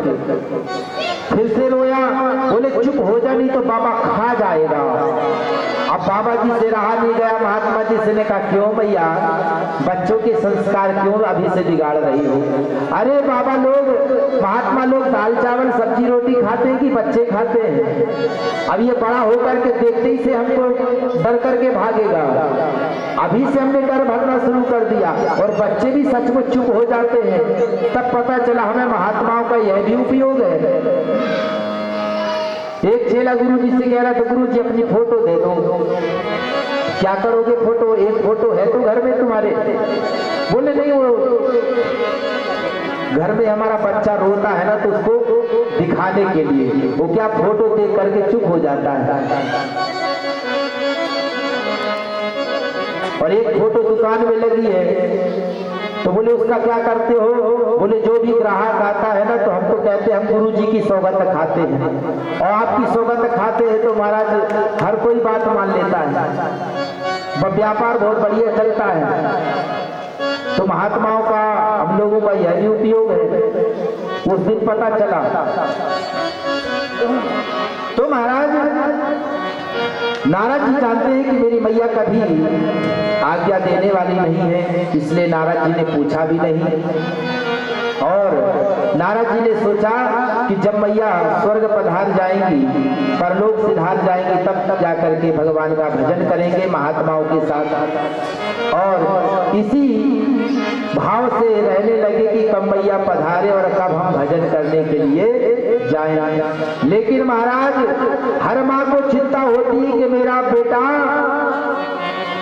फिर से रोया, बोले चुप हो जा नहीं तो बाबा खा जाएगा। अब बाबा जी से रहा नहीं गया, महात्मा जी से ने कहा क्यों भैया, बच्चों के संस्कार क्यों अभी से बिगाड़ रही हो? अरे बाबा लोग, महात्मा लोग दाल चावल सब्जी रोटी खाते हैं कि बच्चे खाते हैं? अब ये बड़ा होकर के देखते ही से हमको डर करके भागेगा। अभी से हमने डर भरना शुरू कर दिया और बच्चे भी सचमुच चुप हो जाते हैं। तब पता चला हमें महात्माओं का यह भी उपयोग है। एक चेला गुरु जी से कह रहा था, गुरु जी अपनी फोटो दे दो। क्या करोगे फोटो? एक फोटो है तो घर में तुम्हारे? बोले नहीं, वो घर में हमारा बच्चा रोता है ना तो उसको दिखाने के लिए, वो क्या फोटो देख करके चुप हो जाता है। और एक फोटो दुकान में लगी है तो बोले उसका क्या करते हो? बोले जो भी ग्राहक आता है ना तो हम तो कहते हैं हम गुरु जी की सौगंध खाते हैं, और आपकी सौगंध खाते हैं तो महाराज हर कोई बात मान लेता है, व्यापार बहुत बढ़िया चलता है। तो महात्माओं का हम लोगों का यही उपयोग है। उस दिन पता चला तो महाराज नारद जी जानते हैं कि मेरी मैया कभी आज्ञा देने वाली नहीं है, इसलिए नारद जी ने पूछा भी नहीं। और नारद जी ने सोचा कि जब मैया स्वर्ग पधार जाएंगी, परलोक सिधार जाएंगी, तब जाकर के भगवान का भजन करेंगे महात्माओं के साथ। और इसी भाव से रहने लगे कि कब मैया पधारे और कब हम भजन करने के लिए जाएं। लेकिन महाराज हर माँ को चिंता होती है कि मेरा बेटा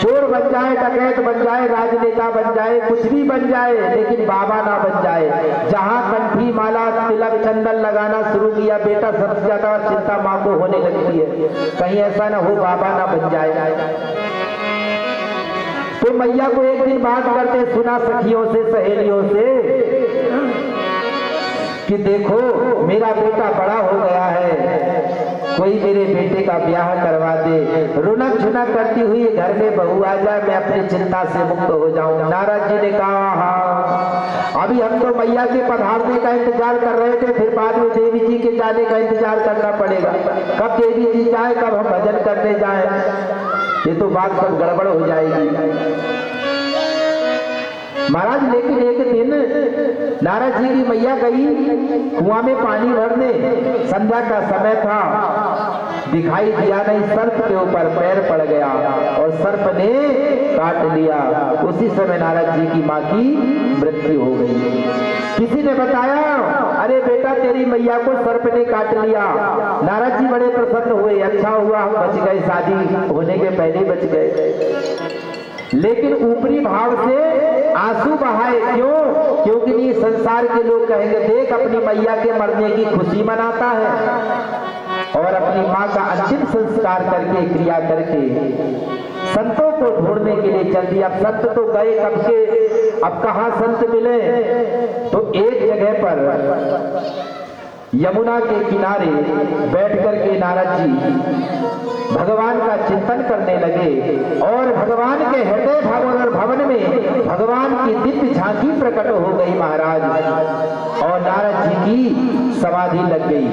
चोर बन जाए, डकैत बन जाए, राजनेता बन जाए, कुछ भी बन जाए, लेकिन बाबा ना बन जाए। जहां कंठी माला तिलक चंदन लगाना शुरू किया, बेटा सबसे ज्यादा चिंता माँ को होने लगती है, कहीं ऐसा ना हो बाबा ना बन जाए। तो मैया को एक दिन बात करते सुना सखियों से, सहेलियों से, कि देखो मेरा बेटा बड़ा हो गया है, कोई मेरे बेटे का ब्याह करवा दे। रुनक झुनक करती हुई घर में बहू आ जाए, मैं अपनी चिंता से मुक्त हो जाऊं। नारद जी ने कहा हाँ, अभी हम तो मैया के पधारने का इंतजार कर रहे थे, फिर बाद में देवी जी के जाने का इंतजार करना पड़ेगा। कब देवी जी जाए, कब हम भजन करने जाए, ये तो बात सब गड़बड़ हो जाएगी महाराज। लेकिन एक दिन नारद जी की मैया गई कुआं में पानी भरने, संध्या का समय था, दिखाई दिया नहीं, सर्प के ऊपर पैर पड़ गया और सर्प ने काट लिया। उसी समय नारद जी की माँ की मृत्यु हो गई। किसी ने बताया अरे बेटा तेरी मैया को सर्प ने काट लिया। नारद जी बड़े प्रसन्न हुए, अच्छा हुआ हम बच गए, शादी होने के पहले बच गए। लेकिन ऊपरी भाव से आंसू बहाए, क्यों? क्योंकि नहीं संसार के लोग कहेंगे देख अपनी मैया के मरने की खुशी मनाता है, और अपनी माँ का अंतिम संस्कार करके क्रिया करके संतों को ढूंढने के लिए चल दिया। अब संत तो गए कब के, अब कहाँ संत मिले? तो एक जगह पर यमुना के किनारे बैठ करके नारद जी भगवान का चिंतन करने लगे, और भगवान के हृदय भवन में भगवान की दिव्य झांकी प्रकट हो गई महाराज, और नारद जी की समाधि लग गई।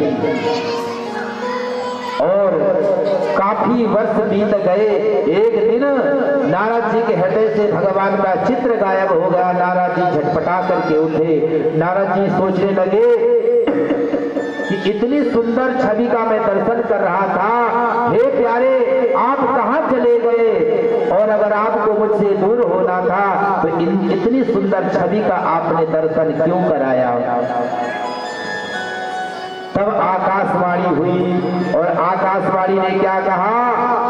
और काफी वर्ष बीत गए। एक दिन नारद जी के हृदय से भगवान का चित्र गायब हो गया। नारद जी झटपटा करके उठे। नारद जी सोचने लगे कि इतनी सुंदर छवि का मैं दर्शन कर रहा था, हे प्यारे आप कहाँ चले गए? और अगर आपको मुझसे दूर होना था तो इतनी सुंदर छवि का आपने दर्शन क्यों कराया? तब आकाशवाणी हुई, और आकाशवाणी ने क्या कहा?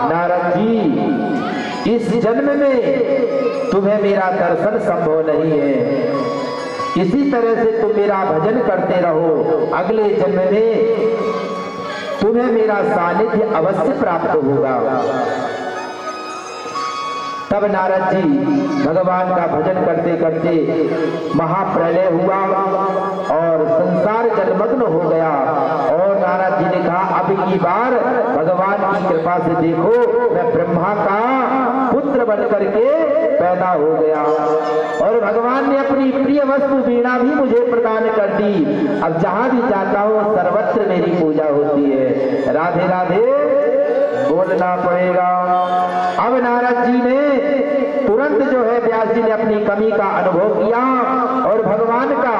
नारद जी इस जन्म में तुम्हें मेरा दर्शन संभव नहीं है, इसी तरह से तुम मेरा भजन करते रहो, अगले जन्म में तुम्हें मेरा सानिध्य अवश्य प्राप्त होगा। तब नारद जी भगवान का भजन करते करते महाप्रलय हुआ और संसार जलमग्न हो गया। और नारद जी ने कहा अब की बार भगवान की कृपा से देखो मैं ब्रह्मा का पुत्र बन करके पैदा हो गया और भगवान ने अपनी प्रिय वस्तु वीणा भी मुझे प्रदान कर दी। अब जहां भी जाता हूं सर्वत्र मेरी पूजा होती है। राधे राधे बोलना पड़ेगा। अब नारद जी ने तुरंत जो है व्यास जी ने अपनी कमी का अनुभव किया और भगवान का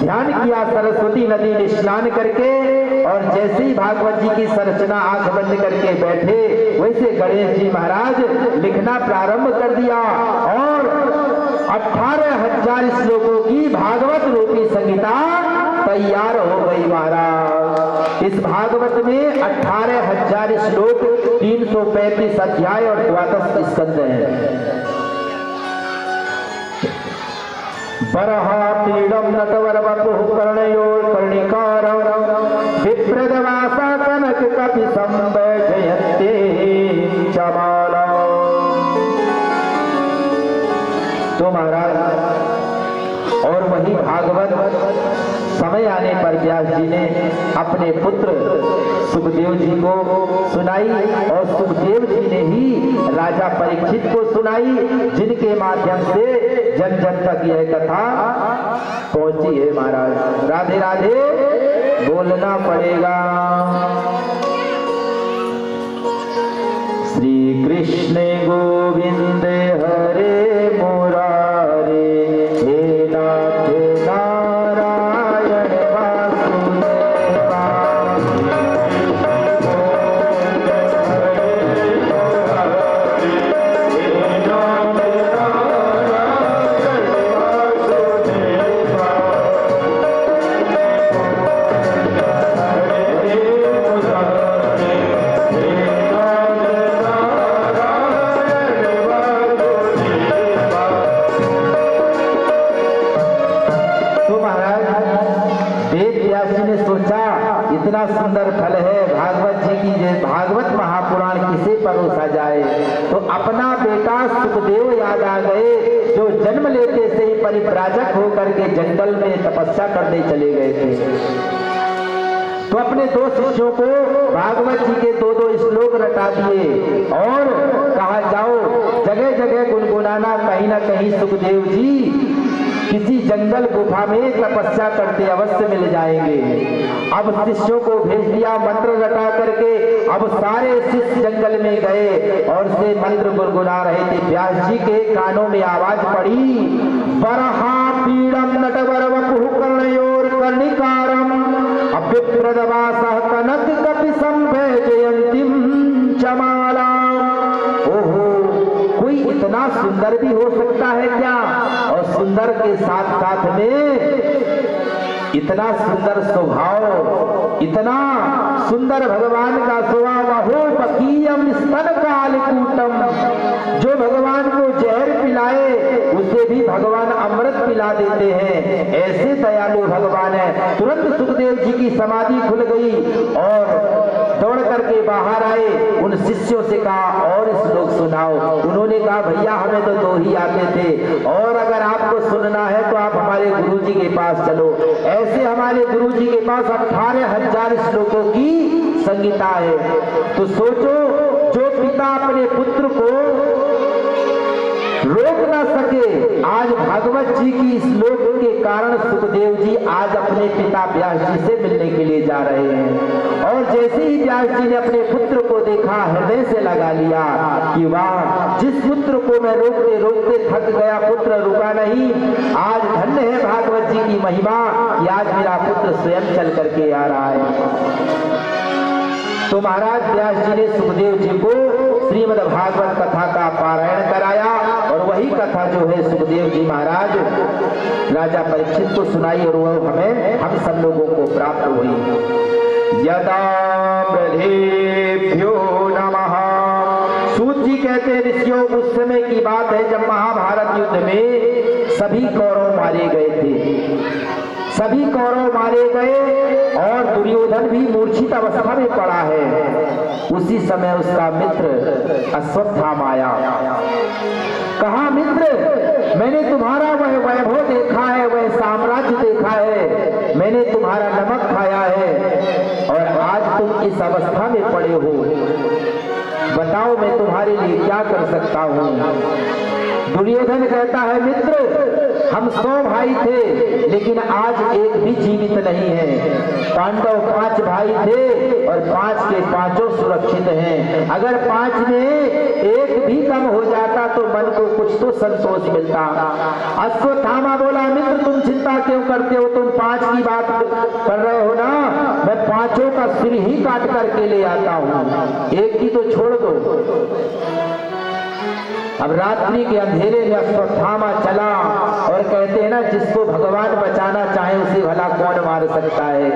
ध्यान किया सरस्वती नदी में स्नान करके। और जैसे ही भागवत जी की संरचना आंख बंद करके बैठे वैसे गणेश जी महाराज लिखना प्रारंभ कर दिया और 18,000 श्लोकों की भागवत रूपी संहिता तैयार हो गई महाराज। इस भागवत में 18,000 श्लोक, 335 अध्याय और 12 स्कंद हैं। बरहापीडम नटवर वपुः कर्णयोर कर्णिकारं विप्रदवासा कनक कपि संवैजयन्ते चमाला। तो महाराज और वही भागवत समय आने पर व्यास जी ने अपने पुत्र सुखदेव जी को सुनाई और सुखदेव जी ने ही राजा परीक्षित को सुनाई, जिनके माध्यम से जन जन तक यह कथा पहुंची है महाराज। राधे राधे बोलना पड़ेगा। श्री कृष्ण गोविंद हरे मुरारे हे नाथ नारायण वासुदेवा। इतना सुंदर फल है भागवत जी की, भागवत महापुराण किसे परोसा जाए। तो अपना बेटा सुखदेव याद आ गए, जो जन्म लेते से ही परिव्राजक होकर के जंगल में तपस्या करने चले गए थे। तो अपने 2 शिष्यों को भागवत जी के 2-2 श्लोक रटा दिए और कहा जाओ जगह जगह गुनगुनाना, कहीं ना कहीं सुखदेव जी किसी जंगल गुफा में तपस्या करते अवश्य मिल जाएंगे। अब शिष्यों को भेज दिया मंत्र रटा करके। अब सारे शिष्य जंगल में गए और से मंत्र गुनगुना रहे थे। व्यास जी के कानों में आवाज पड़ी, बरहापीडम नटवर वपुः कर्णयोर कर्णिकारं अभिप्रदवासः कनक कपि संवैजयन्तीं चमाला। ओहो, कोई इतना सुंदर भी हो सकता है क्या? और सुंदर के साथ साथ में इतना सुंदर स्वभाव, इतना सुंदर भगवान का स्वभाव। महोपकीयम स्तन कालकूटम, जो भगवान को जहर पिलाए उसे भी भगवान अमृत पिला देते हैं, ऐसे दयालु भगवान है। तुरंत सुखदेव जी की समाधि खुल गई और दौड़ करके बाहर आए। उन शिष्यों से कहा और श्लोक सुनाओ। उन्होंने कहा भैया हमें तो 2 ही आते थे और अगर आपको सुनना है तो आप हमारे गुरु जी के पास चलो। ऐसे हमारे गुरु जी के पास 18,000 श्लोकों की संगीता है। तो सोचो, जो पिता अपने पुत्र को रोक ना सके, आज भागवत जी की श्लोक के कारण सुखदेव जी आज अपने पिता व्यास जी से मिलने के लिए जा रहे हैं। और जैसे ही व्यास जी ने अपने पुत्र को देखा, हृदय से लगा लिया कि वाह, जिस पुत्र को मैं रोकते रोकते थक गया, पुत्र रुका नहीं। आज धन्य है भागवत जी की महिमा कि आज मेरा पुत्र स्वयं चल करके आ रहा है। तो महाराज व्यास जी ने सुखदेव जी को श्रीमद् भागवत कथा का पारायण कराया और वही कथा जो है सुखदेव जी महाराज राजा परीक्षित को सुनाई और वह हम सब लोगों को प्राप्त हुई। यदा ब्रह्मेभ्यो नमः। सूत जी कहते हैं ऋषियों, उस समय की बात है जब महाभारत युद्ध में सभी कौरव मारे गए थे। सभी कौरव मारे गए और दुर्योधन भी मूर्छित अवस्था में पड़ा है। उसी समय उसका मित्र अश्वत्थामा आया। कहा मित्र, मैंने तुम्हारा वह वैभव देखा है, वह साम्राज्य देखा है, मैंने तुम्हारा नमक खाया है और आज तुम इस अवस्था में पड़े हो। बताओ मैं तुम्हारे लिए क्या कर सकता हूँ। दुर्योधन कहता है मित्र, हम 100 भाई थे लेकिन आज एक भी जीवित नहीं है। पांडव 5 भाई थे और 5 के 5 सुरक्षित हैं। अगर 5 में एक भी कम हो जाता तो मन को कुछ तो संतोष मिलता। अश्वत्थामा बोला, मित्र तुम चिंता क्यों करते हो, तुम 5 की बात कर रहे हो ना, मैं 5 का सिर ही काट करके ले आता हूं, एक की तो छोड़ दो। अब रात्रि के अंधेरे में अश्वत्थामा चला और कहते हैं ना, जिसको भगवान बचाना चाहे उसे भला कौन मार सकता है।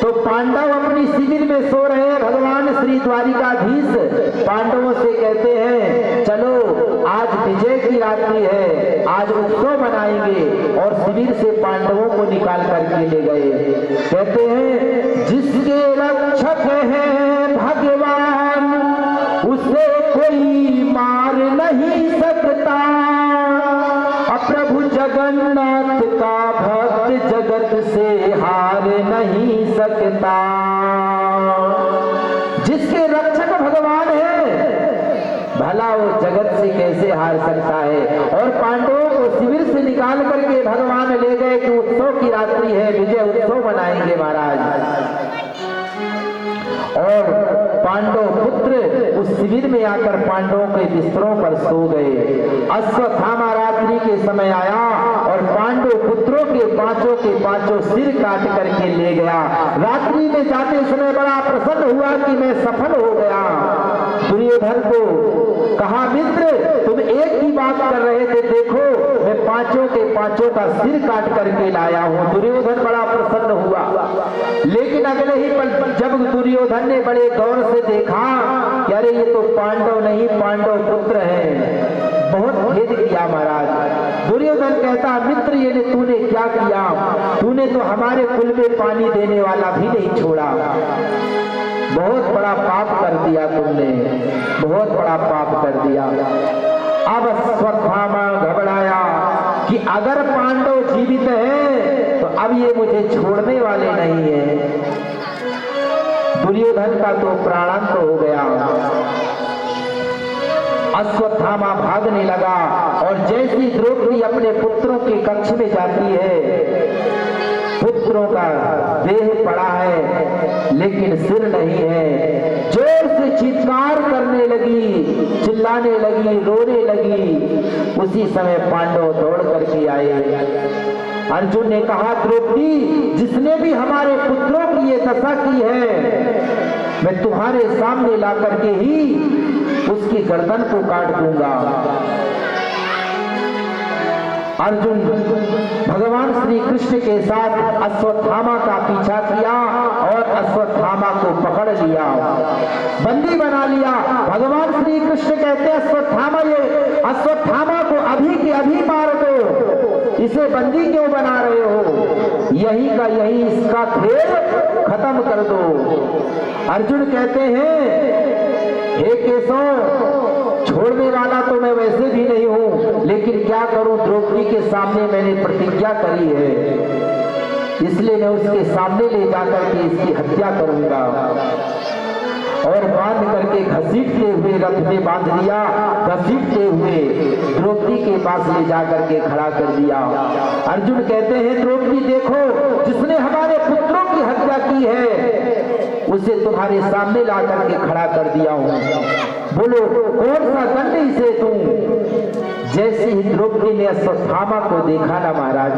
तो पांडव अपनी शिविर में सो रहे हैं। भगवान श्री द्वारिकाधीश पांडवों से कहते हैं, चलो आज विजय की रात्रि है, आज उत्सव मनाएंगे। और शिविर से पांडवों को निकाल करके ले गए। कहते हैं, जिसके रक्षक हैं भगवान उसे कोई मार नहीं सकता, प्रभु जगन्नाथ का भक्त जगत से हार नहीं सकता। जिसके रक्षक भगवान है भला वो जगत से कैसे हार सकता है। और पांडवों को शिविर से निकाल करके भगवान ले गए कि उत्सव की रात्रि है, विजय उत्सव मनाएंगे महाराज। और पांडव पुत्र उस शिविर में आकर पांडवों के बिस्तरों पर सो गए। अश्वत्थामा रात्रि के समय आया और पांडव पुत्रों के 5 के 5 सिर काट करके ले गया। रात्रि में जाते समय बड़ा प्रसन्न हुआ कि मैं सफल हो गया। दुर्योधन को कहा, मित्र तुम एक ही बात कर रहे थे, देखो मैं 5 के 5 का सिर काट करके लाया हूं। दुर्योधन बड़ा प्रसन्न हुआ। लेकिन अगले ही पल जब दुर्योधन ने बड़े गौर से देखा कि अरे ये तो पांडव नहीं पांडव पुत्र हैं, बहुत खेद किया महाराज। दुर्योधन कहता, मित्र ये तूने क्या किया, तूने तो हमारे कुल में पानी देने वाला भी नहीं छोड़ा, बहुत बड़ा पाप कर दिया तुमने, बहुत बड़ा पाप कर दिया। अब अश्वत्थामा घबराया कि अगर पांडव जीवित हैं तो अब ये मुझे छोड़ने वाले नहीं हैं। दुर्योधन का तो प्राणांत हो गया। अश्वत्थामा भागने लगा और जैसी द्रौपदी अपने पुत्रों के कक्ष में जाती है, पुत्रों का देह पड़ा है लेकिन सिर नहीं है। जोर से चित्कार करने लगी, चिल्लाने लगी, रोने लगी। उसी समय पांडव दौड़ करके आए। अर्जुन ने कहा, द्रौपदी जिसने भी हमारे पुत्रों की ये दशा की है मैं तुम्हारे सामने ला करके ही उसकी गर्दन को काट दूंगा। अर्जुन भगवान श्री कृष्ण के साथ अश्वत्थामा का पीछा किया और अश्वत्थामा को पकड़ लिया, बंदी बना लिया। भगवान श्री कृष्ण कहते हैं, अश्वत्थामा को अभी के अभी मार दो, इसे बंदी क्यों बना रहे हो, यही का यही इसका खेल खत्म कर दो। अर्जुन कहते हैं, हे केशव छोड़ने वाला तो मैं वैसे भी नहीं हूं, लेकिन क्या करूं, द्रौपदी के सामने मैंने प्रतिज्ञा करी है, इसलिए मैं उसके सामने ले जाकर के इसकी हत्या करूंगा। और बांध करके घसीटते हुए रथ में बांध दिया, घसीटते हुए द्रौपदी के पास ले जाकर के खड़ा कर दिया। अर्जुन कहते हैं, द्रौपदी देखो जिसने हमारे पुत्रों की हत्या की है उसे तुम्हारे सामने ला करके खड़ा कर दिया हूं, बोलो कौन सा दंड इसे दूं। जैसे ही द्रौपदी ने अश्वत्थामा को देखा ना महाराज,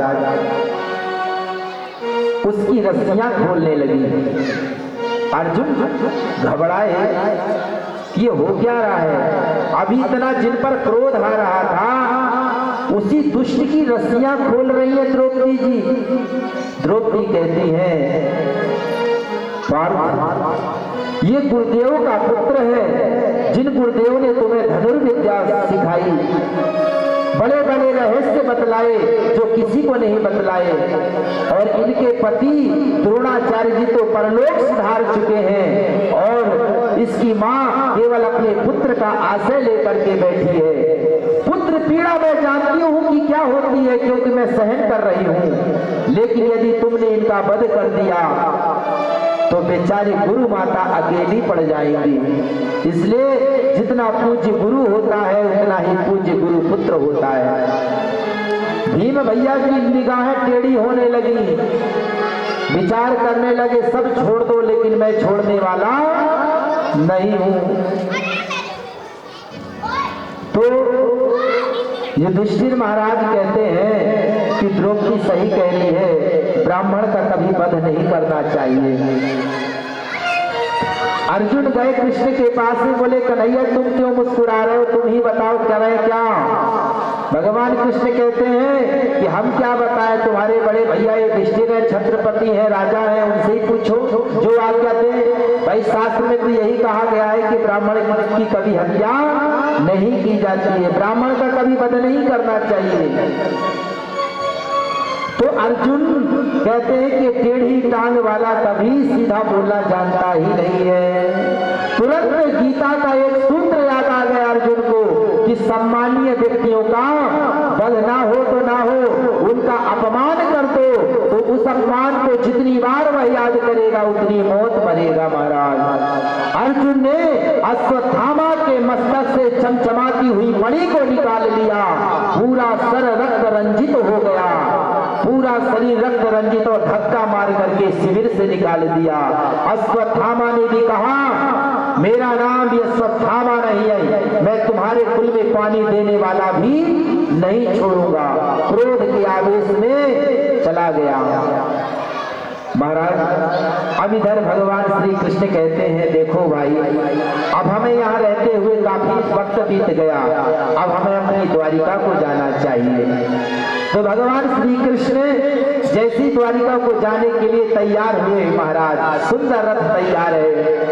उसकी रस्सियां खोलने लगी। अर्जुन घबराए कि ये हो क्या रहा है, अभी इतना जिन पर क्रोध आ रहा था उसी दुष्ट की रस्सियां खोल रही है द्रौपदी जी। द्रौपदी कहती है, ये गुरुदेव का पुत्र है, जिन गुरुदेव ने तुम्हें धनुर्विद्या सिखाई, बड़े बड़े रहस्य बतलाए जो किसी को नहीं बतलाए, और इनके पति द्रोणाचार्य जी तो परलोक सिधार चुके हैं और इसकी माँ केवल अपने पुत्र का आश्रय लेकर के बैठी है। पुत्र पीड़ा मैं जानती हूँ कि क्या होती है, क्योंकि मैं सहन कर रही हूँ, लेकिन यदि तुमने इनका वध कर दिया तो बेचारी गुरु माता अकेली पड़ जाएंगी, इसलिए जितना पूज्य गुरु होता है उतना ही पूज्य गुरु पुत्र होता है। भीम भैया की निगाहें टेढ़ी होने लगी, विचार करने लगे सब छोड़ दो लेकिन मैं छोड़ने वाला नहीं हूं। तो युधिष्ठिर महाराज कहते हैं कि द्रौपदी सही कह रही है, ब्राह्मण का कभी वध नहीं करना चाहिए। अर्जुन गए कृष्ण के पास में, बोले कन्हैया तुम क्यों मुस्कुरा रहे हो, तुम ही बताओ करें क्या। भगवान कृष्ण कहते हैं कि हम क्या बताएं, तुम्हारे बड़े भैया युधिष्ठिर है, छत्रपति है, राजा है, उनसे ही पूछो जो आज्ञा दे। भाई शास्त्र में तो यही कहा गया है कि ब्राह्मण की कभी हत्या नहीं की जाती है, ब्राह्मण का कभी वध नहीं करना चाहिए। तो अर्जुन कहते हैं कि टेढ़ी टांग वाला कभी सीधा बोलना जानता ही नहीं है। तुरंत गीता का एक सूत्र याद आ गया अर्जुन को कि सम्मानीय व्यक्तियों का वध ना हो तो ना हो, उनका अपमान कर दो तो उस अपमान को जितनी बार वह याद करेगा उतनी मौत मरेगा। महाराज अर्जुन ने अश्वत्थामा के मस्तक से चमचमाती हुई मणि को निकाल लिया, पूरा सर रक्त रंजित हो गया, पूरा शरीर रक्त रंजित और धक्का मार करके शिविर से निकाल दिया। अश्वत्थामा ने भी कहा मेरा नाम भी अश्वत्थामा नहीं है, मैं तुम्हारे कुल में पानी देने वाला भी नहीं छोड़ूंगा। क्रोध के आवेश में चला गया। महाराज अब इधर भगवान श्री कृष्ण कहते हैं देखो भाई, अब हमें यहाँ रहते हुए काफी वक्त बीत गया, अब हमें अपनी द्वारिका को जाना चाहिए। तो भगवान श्री कृष्ण जैसी द्वारिका को जाने के लिए तैयार हुए। महाराज सुंदर रथ तैयार है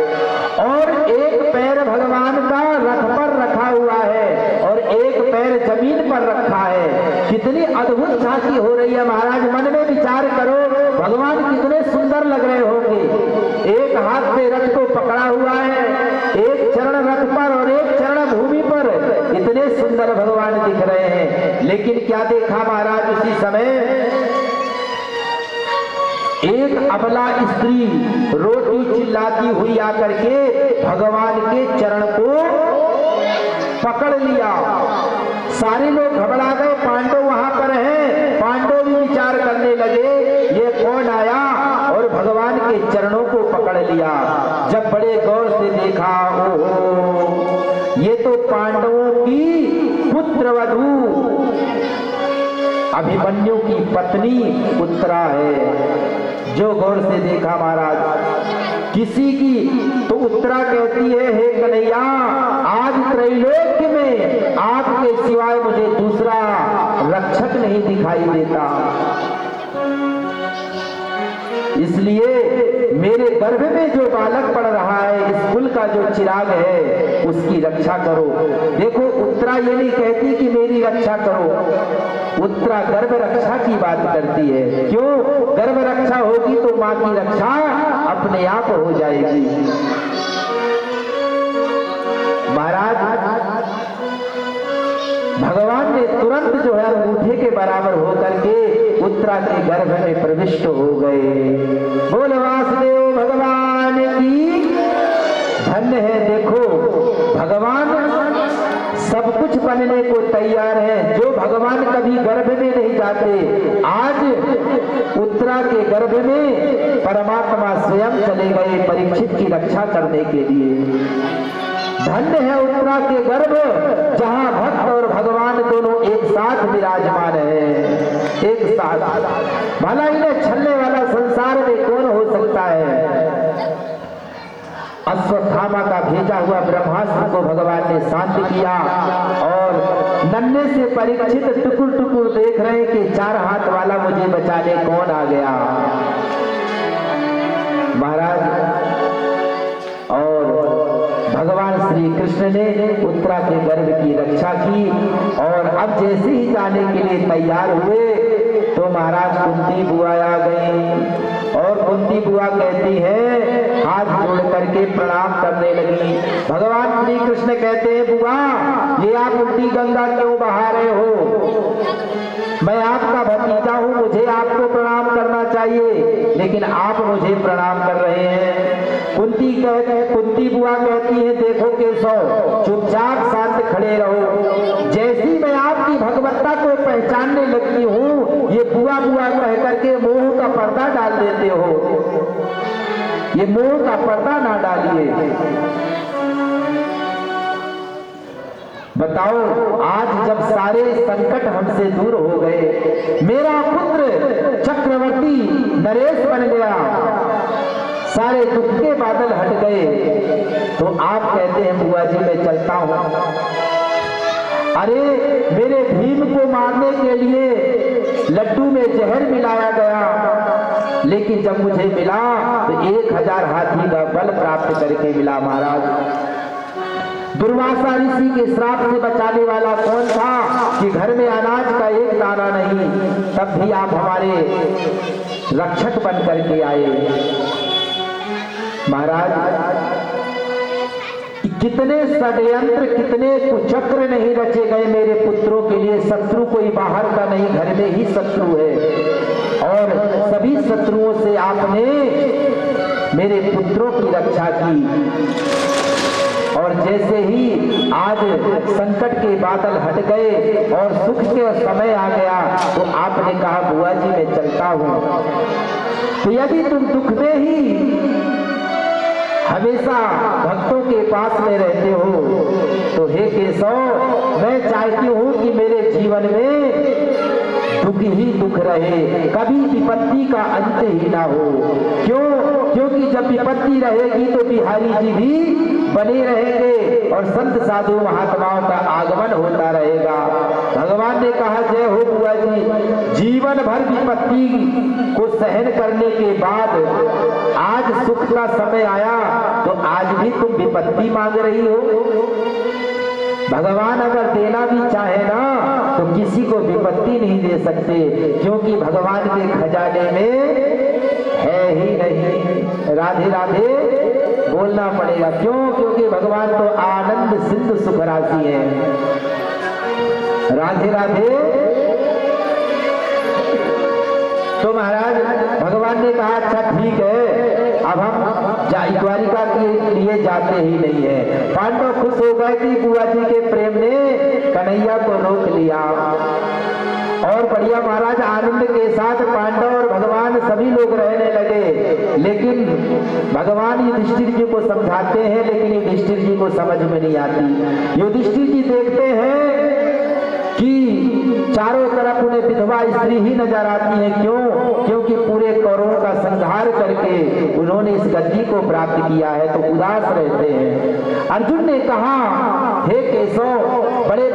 और एक पैर भगवान का रथ पर रखा हुआ है और एक पैर जमीन पर रखा है। कितनी अद्भुत झांकी हो रही है महाराज, मन में विचार करो भगवान कितने सुंदर लग रहे होंगे। एक हाथ से रथ को पकड़ा हुआ है, एक चरण रथ पर और एक चरण भूमि पर, इतने सुंदर भगवान दिख रहे हैं। लेकिन क्या देखा महाराज, उसी समय एक अबला स्त्री रोती चिल्लाती हुई आकर के भगवान के चरण को पकड़ लिया। सारे लोग घबरा गए, पांडव वहां पर हैं, पांडव भी विचार करने लगे ये कौन आया और भगवान के चरणों को पकड़ लिया। जब बड़े गौर से देखा, ओहो ये तो पांडवों की पुत्रवधू अभिमन्यु की पत्नी उत्तरा है। जो गौर से देखा महाराज, किसी की तो उत्तरा कहती है हे कन्हैया, आज त्रैलोक्य में आपके सिवाय मुझे दूसरा रक्षक नहीं दिखाई देता, इसलिए मेरे गर्भ में जो बालक पड़ रहा है, इस कुल का जो चिराग है उसकी रक्षा करो। देखो उत्तरा ये नहीं कहती कि मेरी रक्षा करो, उत्तरा गर्भ रक्षा की बात करती है। क्यों? गर्भ रक्षा होगी तो मां की रक्षा अपने आप हो जाएगी। महाराज भगवान ने तुरंत जो है अंगूठे के बराबर होकर के उत्तरा के गर्भ में प्रविष्ट हो गए। बोल वासुदेव भगवान की धन्य है। देखो भगवान सब कुछ बनने को तैयार है। जो भगवान कभी गर्भ में नहीं जाते, आज उत्तरा के गर्भ में परमात्मा स्वयं चले गए परीक्षित की रक्षा करने के लिए। धन्य है उत्तरा के गर्भ, जहां भक्त और भगवान दोनों एक साथ विराजमान है, एक साथ। भला इन्हें छलने वाला संसार में कौन हो सकता है। अश्वत्थामा का भेजा हुआ ब्रह्मास्त्र को भगवान ने शांत किया और नन्हे से परीक्षित टुकुर टुकुर देख रहे हैं कि चार हाथ वाला मुझे बचाने कौन आ गया। महाराज और भगवान श्री कृष्ण ने उत्तरा के गर्भ की रक्षा की और अब जैसे ही जाने के लिए तैयार हुए तो महाराज कुंती बुआ आ गई और कुंती बुआ कहती है, हाथ जोड़ करके प्रणाम करने लगी। भगवान श्री कृष्ण कहते हैं, बुआ ये आप उल्टी गंगा क्यों बहा रहे हो? मैं आपका भतीजा हूं, मुझे आपको प्रणाम करना चाहिए, लेकिन आप मुझे प्रणाम कर रहे हैं। कुंती कुंती बुआ कहती है, देखो केशव चुपचाप शांत खड़े रहो। जैसी मैं आपकी भगवत्ता को पहचानने लगती हूँ, ये बुआ बुआ कह करके मोह का पर्दा डाल देते हो। ये मोह का पर्दा ना डालिए। बताओ, आज जब सारे संकट हमसे दूर हो गए, मेरा पुत्र चक्रवर्ती नरेश बन गया, सारे दुख के बादल हट गए, तो आप कहते हैं बुआ जी मैं चलता हूं। अरे मेरे भीम को मारने के लिए लड्डू में जहर मिलाया गया, लेकिन जब मुझे मिला तो 1000 हाथी का बल प्राप्त करके मिला महाराज। दुर्वासा ऋषि के श्राप से बचाने वाला कौन था कि घर में अनाज का एक दाना नहीं, तब भी आप हमारे रक्षक बन करके आए। महाराज, कितने षड्यंत्र, कितने कुचक्र नहीं रचे गए मेरे पुत्रों के लिए। शत्रु कोई बाहर का नहीं, घर में ही शत्रु है, और सभी शत्रुओं से आपने मेरे पुत्रों की रक्षा की। और जैसे ही आज संकट के बादल हट गए और सुख के समय आ गया, तो आपने कहा बुआ जी मैं चलता हूं। तो यदि तुम दुख में ही हमेशा भक्तों के पास में रहते हो, तो हे केशव मैं चाहती हूं कि मेरे जीवन में दुख ही दुख रहे, कभी विपत्ति का अंत ही ना हो। क्यों? क्योंकि जब विपत्ति रहेगी तो बिहारी जी भी बने रहेंगे और संत साधु महात्माओं का आगमन होता रहेगा। भगवान ने कहा जय हो बुआ जी, जीवन भर विपत्ति को सहन करने के बाद आज सुख का समय आया, तो आज भी तुम विपत्ति मांग रही हो। भगवान अगर देना भी चाहे ना, तो किसी को विपत्ति नहीं दे सकते, क्योंकि भगवान के खजाने में है ही नहीं। राधे राधे बोलना पड़ेगा। क्यों? क्योंकि भगवान तो आनंद सिंधु सुख राशि है। राधे राधे। तो महाराज भगवान ने कहा अच्छा ठीक है, अब हम द्वारिका के लिए जाते ही नहीं है। पांडव खुश हो गए कि बुआ जी के प्रेम ने कन्हैया को रोक लिया, और बढ़िया महाराज आनंद के साथ पांडव और भगवान सभी लोग रहने लगे। लेकिन भगवान युधिष्ठिर जी को समझाते हैं, लेकिन युधिष्ठिर जी को समझ में नहीं आती। युधिष्ठिर जी देखते हैं कि चारों तरफ उन्हें विधवा स्त्री ही नजर आती है। क्यों? क्योंकि पूरे कौरवों का संहार करके उन्होंने इस गद्दी को प्राप्त किया है, तो उदास रहते हैं। अर्जुन ने कहा हे केशव, बड़े